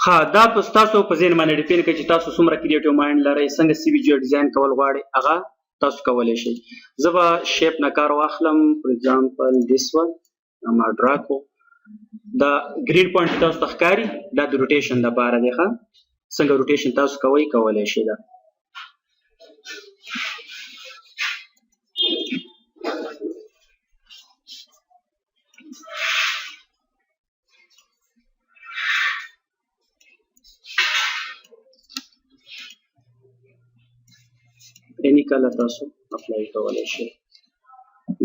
ها دا تاسو په ذهن باندې ډیپینډ کوي چې تاسو څومره کریټیو مایند لرئ، څنګه سی وی جی ډیزاین کول غواړئ، هغه تاسو کولی شئ. زه به شیپ نه کار واخلم. فور ایگزامپل دیس ون ما ډرا کو. دا ګرین پوینټ تاسو ته ښکاري، دا د روټیشن لپاره دی. ښه څنګه روټیشن تاسو کولی شئ. دا any color تاسو اپلای کولی شئ.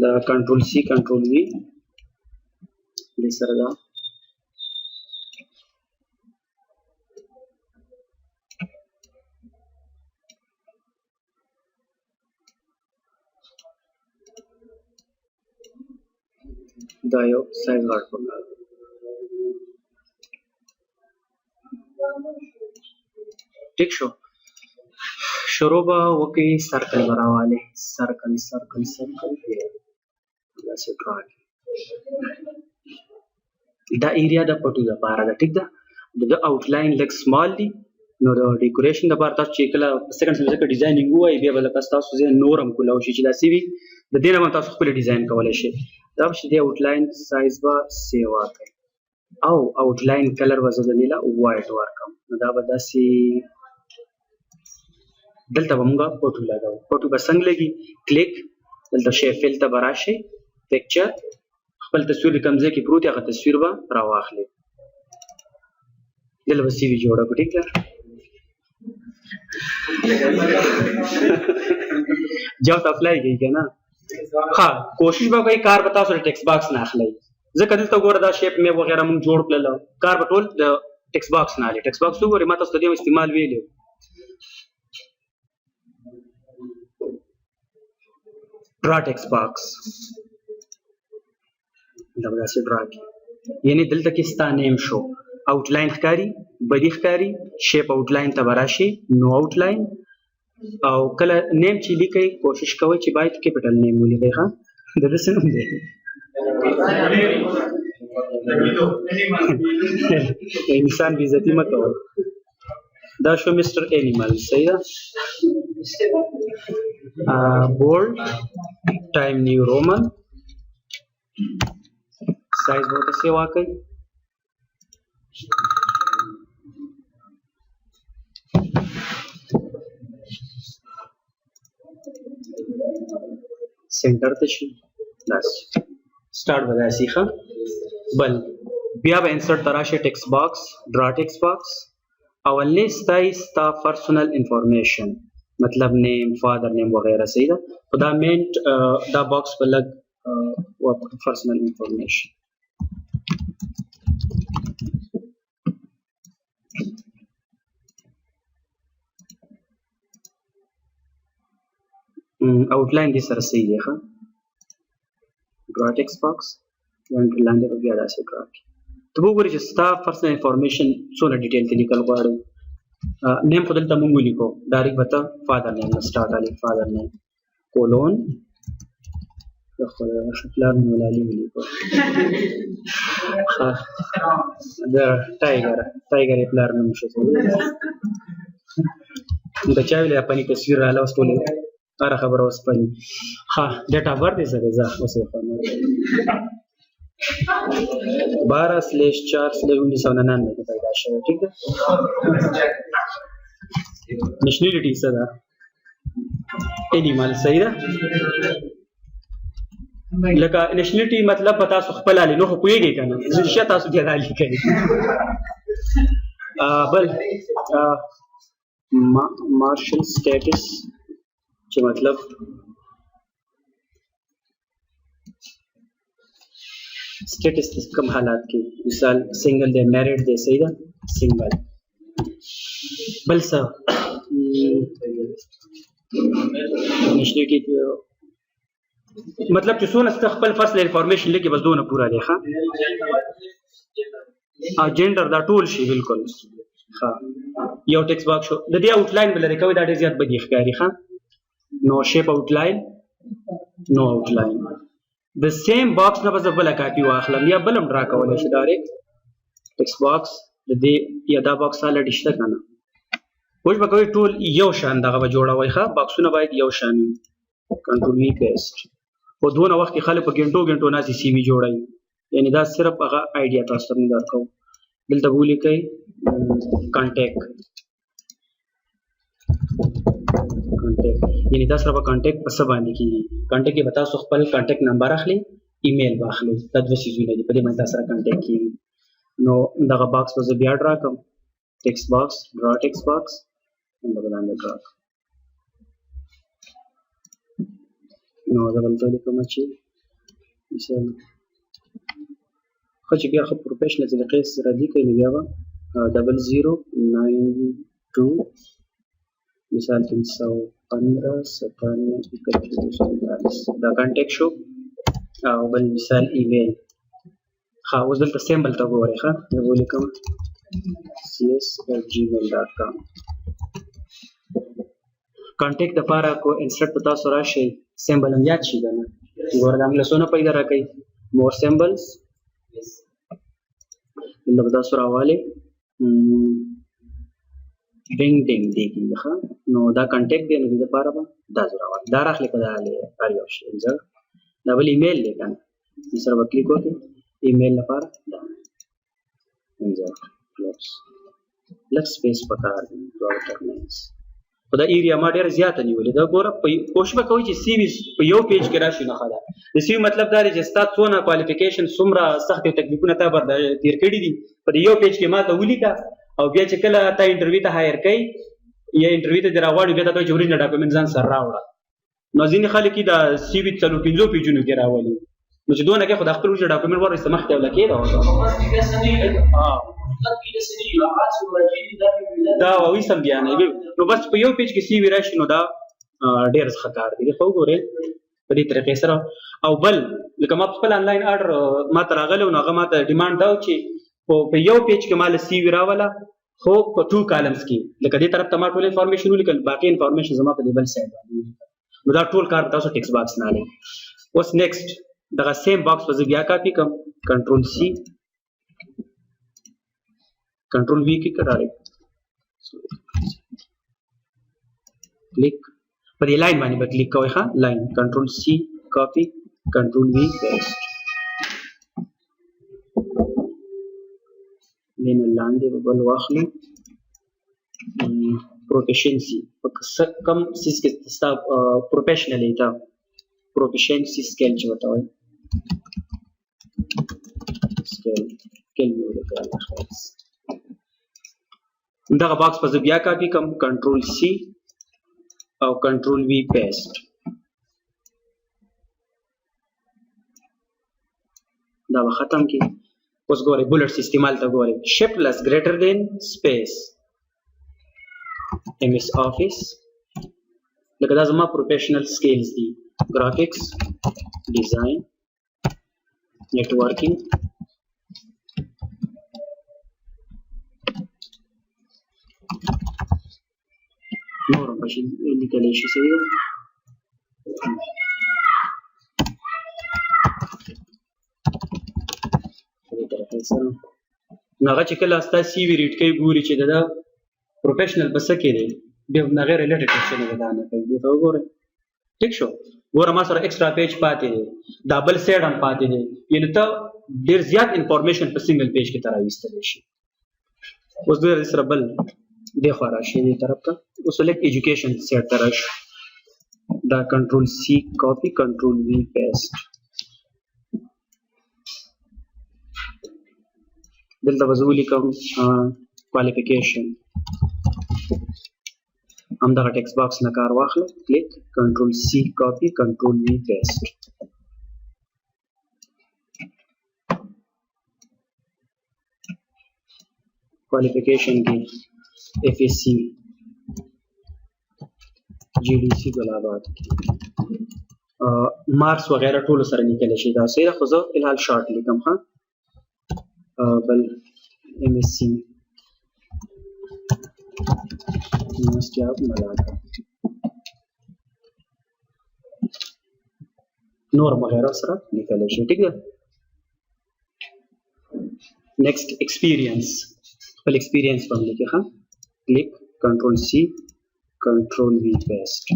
دا کنټرول سی کنټرول وی د سره دا دا یو سایز غټ کړم. ٹھیک شو. شروع به وکړي سرکل به راوالی، سرکل سرکل سرکل داسې ډرا کړي. دا ایریا د پټو لپاره ده. ټیک ده. د آوټلاین لږ سمال دي، نو د ډیکوریشن لپاره تاسو چې کله په سیکنډ سیمیسټر کې ډیزاینینګ ووایي بیا به لکه ستاسو ذهن نور هم کولاو شي چې داسې وي. د دې نه به تاسو خپل ډیزاین کولی شئ. دا به چې د آوټلاین سایز به سیو واکړئ او آوټلاین کلر به زه د دې له وایټ ورکړم. نو دا به داسې دلته به موږ فوټو لګوو. فوټو به څنګه لګي؟ کلیک دلته شی فیل ته به راشئ، پکچر خپل تصویر کوم ځای کې پروت هغه تصویر به راواخلئ. دلته به سی وي جوړه کړو. ټیک ده. جواب اپلای کوي که نه؟ ها کوشش به کوئ کار به تاسو د ټیکس باکس نه اخلئ. ځکه دلته ګوره دا شیپ مې وغیره موږ جوړ کړله، کار به ټول د ټیکس باکس نه اخلئ. ټیکس باکس وګورئ ما تاسو ته د دې استعمال ویلی و. ډرا ټیکس باکس دا به داسې ډرا کړي، یعنې دلته کې ستا نیم شو، آوټلاین ښکاري، بدي ښکاري، شیپ آوټلاین ته به راشي، نو آوټلاین. او کله نیم چې لیکئ کوشش کوئ چې باید کیپټل نیم ولیکئ. ښه د ده څه نوم دی؟ انسان بې عزتي مه کوئ. دا شو مسټر انیمل. صحیح ده. بولډ ټایم نیو رومن سایز ورته سیو واکئ. سینټر ته شي بس سٹارټ به داسې. ښه بل بیا به انسرټ ته راشئ ټیکس باکس، ډرا ټیکس باکس. اولنی ستایي ستا پرسنل انفارمیشن مطلب نیم، فادر نیم وغیره. صحیح ده. خو دا مینټ دا باکس به لږ پرسنل انفارمیشن. آوټلاین دې سره صحیح دی. ښه ډرا ټیکس باکس لاندې به بیا داسې ډرا کړي. ته به وګورې چې ستا پرسنل انفارمیشن څونه ډیټیل کې لیکل غواړئ. نیم خو دلته موږ ولیکو، ډایرکټ به ته فادر نیم نه سټارټ الف فادر نیم کولون پلار نیم ولالي ولیکو. د ټایګر یې پلار نوم شو. د چا ویلی اپني تصویر رااله اوس ټولې هره خبره اوس پني. ها ډیټ آف برث یې څه دی؟ زه اوس یې 12/4/1999 کې پیدا شوی. ټیک ده. نیشنلټي څه ده؟ انیمل. صحیح ده. لکه نیشنلټي مطلب به تاسو خپل علي نو خو پوهېږئ که نه، ریښه تاسو بیا دا لیکئ. بل مارشل سټیټس چې مطلب سټیټس کم حالات کې، مثال سنگل دی، میریډ دی. صحیح ده. سنگل. بل څه نیشنلټي مطلب چې څونه ته خپل فصل انفارمیشن لیکي بس دونه پوره دی. ښه جنډر دا ټول شي بالکل. ښه یو ټیکس باکس شو. د دې آوټلاین به لرې کوئ، دا ډېر زیات بدي ښکاري. ښه نو شیپ آوټلاین، نو آوټلاین. د سیم باکس نه به زه بله کاپي واخلم یا بل هم ډرا کولی شي. ډایرکټ ټیکس باکس د دې یا دا باکس الډ شته کنه کوم به کوي ټول یو شان دغه به جوړوي ښه باکسونه باید یو شان وي کنټرول وی پیسټ په دونه وخت کې خلک په ګنټو ناسي سی وی جوړوي یعنی دا صرف هغه آیډیا تاسو ته درکو دلته ولیکئ کانټیکټ یعنی دا سره په کانټیکټ په څه باندې کیږي کانټیکټ کې به تاسو خپل کانټیکټ نمبر اخلي ایمیل به اخلي دا دوه څیزونه دي په دې باندې تاسو سره کانټیکټ کیږي نو دغه باکس به زه بیا ډرا کوم ټیکسټ باکس ډرا ټیکسټ باکس دا به لاندې ډرا نو دا بلته لیکم چې مثال خو چې بیا خو پروفیشنل طریقې سره دی کوي بیا به 0092 مثال 315 97 دا کانټیکټ شو او بل مثال ایمیل ها اوس دلته سیمبل ته وګورئ ښه زه ولیکم cs@gmail.com کانټیکټ دپاره کو انسرټ په تاسو راشئ سیمبل هم یاد شي که نه ګوره دا انګلیسونه پیدا راکوي مور سیمبلز دلته به تاسو راوالئ ډینګ ډینګ دی کېږي ښه نو دا کانټیکټ دی نو دې دپاره به دا زه راوالئ دا راخلئ که دا هر یو شی دا بل ایمیل دی که نه دې سره به کلیک وکړئ ایمیل لپاره دا انزرټ کلوز لږ سپیس پکار دی خو دا ایریا ما ډېره زیاته نیولې ده ګوره کوشش به کوئ چې سی وي په یو پیج کې راشي نه ښه ده د سی وي مطلب دا دی چې ستا څونه کوالیفیکیشن څومره سختې تکلیفونه تا تېر کړي دي په دې یو پیج کې ما ته ولیکه او بیا چې کله تا انټرویو ته هایر کوي یا انټرویو ته دې راغواړي بیا تا ته وایي چې اوریجنل ډاکومنټ ځان سره راوړه نو ځینې خلک یې دا سی وي 4-5 پیجونو کې راولي نو چې دونه کې خو د خپل اوریجنل ډاکومنټ ورسته مخکې ولکې دا وایي سم بیانوي نو بس په یو پیج کې سی وي راشي نو دا ډېر ښه کار دی خو وګورئ په دې طریقې سره او بل لکه ما په خپل آنلاین آرډر ما ته راغلی نو هغه ما ته ډیمانډ دا و چې په یو پیج کې ما له سی وي راوله خو په 2 کالمز کې لکه دې طرف ته ما ټول انفارمیشن ولیکل باقي انفارمیشن زما په دې بل سایډ باندې نو دا ټول کار تاسو ټیکسټ باکس نه لري اوس نیکسټ دغه سیم باکس به زه بیا کاپي کړم کنټرول سی کنټرول وی کې کړئ کلیک په دې لاین باندې به کلیک کوئ ښه لاین کنټرول سی کاپي کنټرول وی پیسټ دین لاندې به بل واخلو پروفیشنسي کم سیس کې ستا پروفیشنلی تا پروفیشنسي سکیل چې ورته وایي سکیل مې ولیکل دغه باکس په زه بیا کاپي کوم کنټرول سی او کنټرول وی پیسټ دا به ختم کی اوس ګورئ بولټس استعمال ته ګورئ شفټ لس ګریټر دین سپیس MS Office لکه دا زما پروفیشنل سکیلز دي graphics design networking نور هم پکې لیکلی شي سوي ده نو هغه چې کله ستا سی وي ریډ کوي ګوري چې د پروفیشنل په څه کې دی بیا هغې ریلیټډ کوېسچنې به دا نه کوي دې ته وګورئ ټیک شو ګوره ما سره ایکسټرا پیج پاتې دی دا بل سایډ هم پاتې دی یعنې ته ډېر زیات انفارمیشن په سنګل پیج کې ته راویستلی شي اوس د سره بل دې خوا راشي دې طرف ته اوس لږ ایجوکیشن سایډ ته راشي دا کنټرول سی کاپي کنټرول وی پیسټ دلته به زه ولیکم کوالیفیکیشن همدغه ټیکسټ باکس نه کار واخله کلیک کنټرول سی کاپي کنټرول وی پیسټ کوالیفیکیشن کې FSC GDC ګلاباد مارکس وغیرہ ټول سره لیکلی شي دا صحیح ده خو زه الحال شارټ لیکم ښه بل MSc University of Malacca نور وغیرہ سره لیکلی شي ټیک ده نیکسټ ایکسپیرینس خپل ایکسپیرینس باندې کې ها کلیک کنټرول سی کنټرول وی پیسټ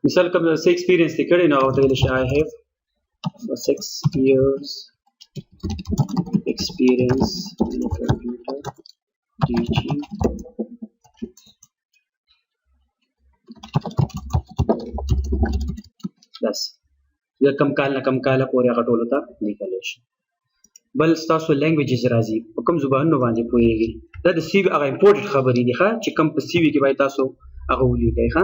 مثال کوم څه ایکسپیرینس دې کړی نو ورته ویل شي I have 6 years experience in computer teaching بس دا کم کال نه کم کال پورې هغه ټول ته لیکلی شي بل ستاسو لینګویجز راځي په کوم زبانونو باندې پوهیږي دا د سی وي هغه امپورټډ خبرې دي ښه چې کوم په سی وي کې باید تاسو هغه ولیکئ ښه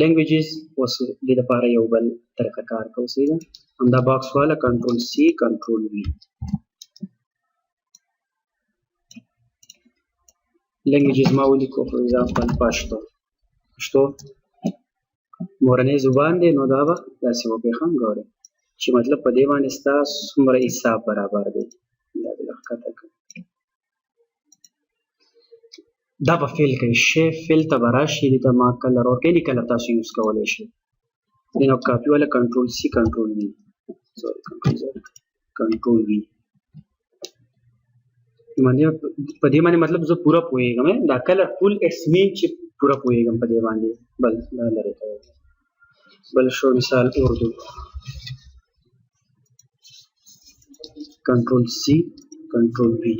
languages اوس دې لپاره یو بل طریقه کار کوو صحیح ده همدا باکس والا کنټرول سی کنټرول وی languages ما ولیکو فور ایگزامپل پښتو مورنۍ زبان دی نو دا به داسې وکړئ ښه ګورئ چې مطلب په دې باندې ستا څومره حساب برابر دی دا دې ښکته کړئ دا به فیل کوي شی فیل ته به راشي دې ته ما کلر ورکوي دې کلر تاسو یوز کولی شئ دې نو کاپي والا کنټرول سی کنټرول وي سوري کنټرول وي په دې باندې مطلب زه پوره پوهېږم دا کلر فول اټس مین چې پوره پوهېږم په دې باندې بل دا لرې کوي بل شو مثال اردو کنټرول سی کنټرول وي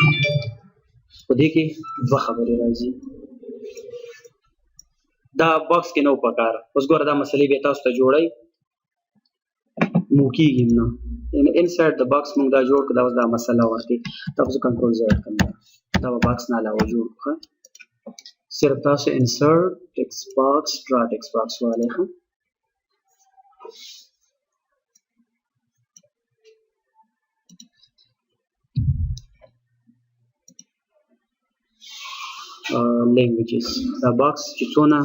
په دې کې دوه خبرې راځي دا باکس کې نو پکار اوس ګوره دا مسلې به تاسو ته جوړئ مو کېږي نه انسایډ د باکس موږ دا جوړ کړو دا اوس دا مسله ورکړي تاسو کنټرول زیډ کړئ دا باکس نه علاوه جوړ کړه صرف تاسو انسرټ ټیکسټ باکس ډرا ټیکسټ باکس والے ښه languages دا باکس چې څونه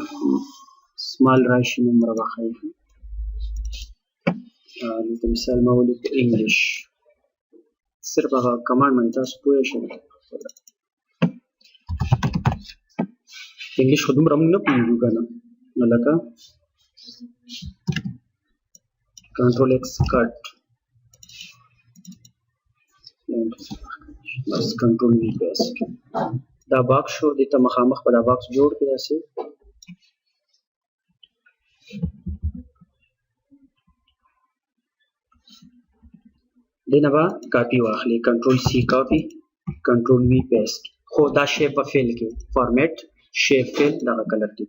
سمال راشي نومره بخایي دلته مثال ما ولیکو انګلیش صرف هغه کمانډ باندې تاسو پوه شئ انګلیش خو دومره موږ نه پوهېږو که نه نو لکه کنټرول ایکس کټ بس کنټرول وی پیسټ دا باکس شو دې ته مخامخ به دا باکس جوړ کړئ داسې دې نه به کاپي واخلئ کنټرول سی کاپي کنټرول وی پیسټ خو دا شیپ به فیل کې فارمیټ شیپ فیل دغه کلر کې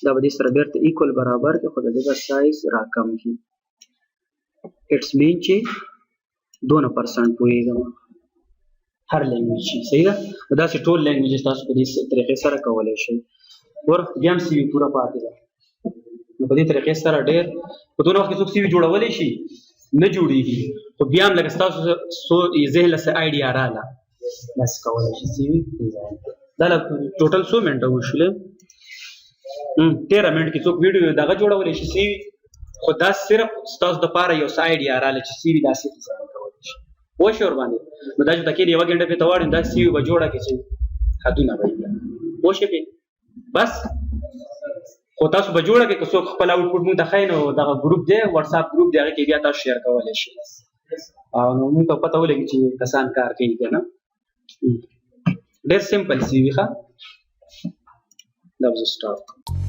دا به دې سره بیرته ایکول برابر کې خو د دې به سایز راکم کړي اټس مین چې 2% پوهېږم هر لینګویج شي صحیح ده داسې ټول لینګویجز تاسو په دې طریقې سره کولی شئ ور بیا هم سی وي پوره پاتې ده نو په دې طریقې سره ډېر په دونه وخت کې څوک سی وي جوړولی شي نه جوړېږي خو بیا هم لکه ستاسو ذهن له څه آیډیا راغله داسې کولی شي سی وي دا ټوټل څو منټه وشولې 13 منټ کې څوک ویډیو دغه جوړولی شي سی وي خو دا صرف ستاسو دپاره یو څه آیډیا راغله چې سی وي داسې ډیزاین کولی شي پوه شئ ورباندې نو دا چې ته کېږي 1 ګنټه پرې ته واړې دا سی وي به جوړه کړي چې حدونه به وي پوه شئ پرې بس خو تاسو به جوړه کړئ که څوک خپل آوټپوټ مونږ ته ښایي نو دغه ګروپ دی وټساپ ګروپ دی هغې کې بیا تاسو شیر کولی شئ او نو مونږ ته پته ولګي چې کسان کار کوي که نه ډېر سمپل سی وي ښه دا به زه سټاپ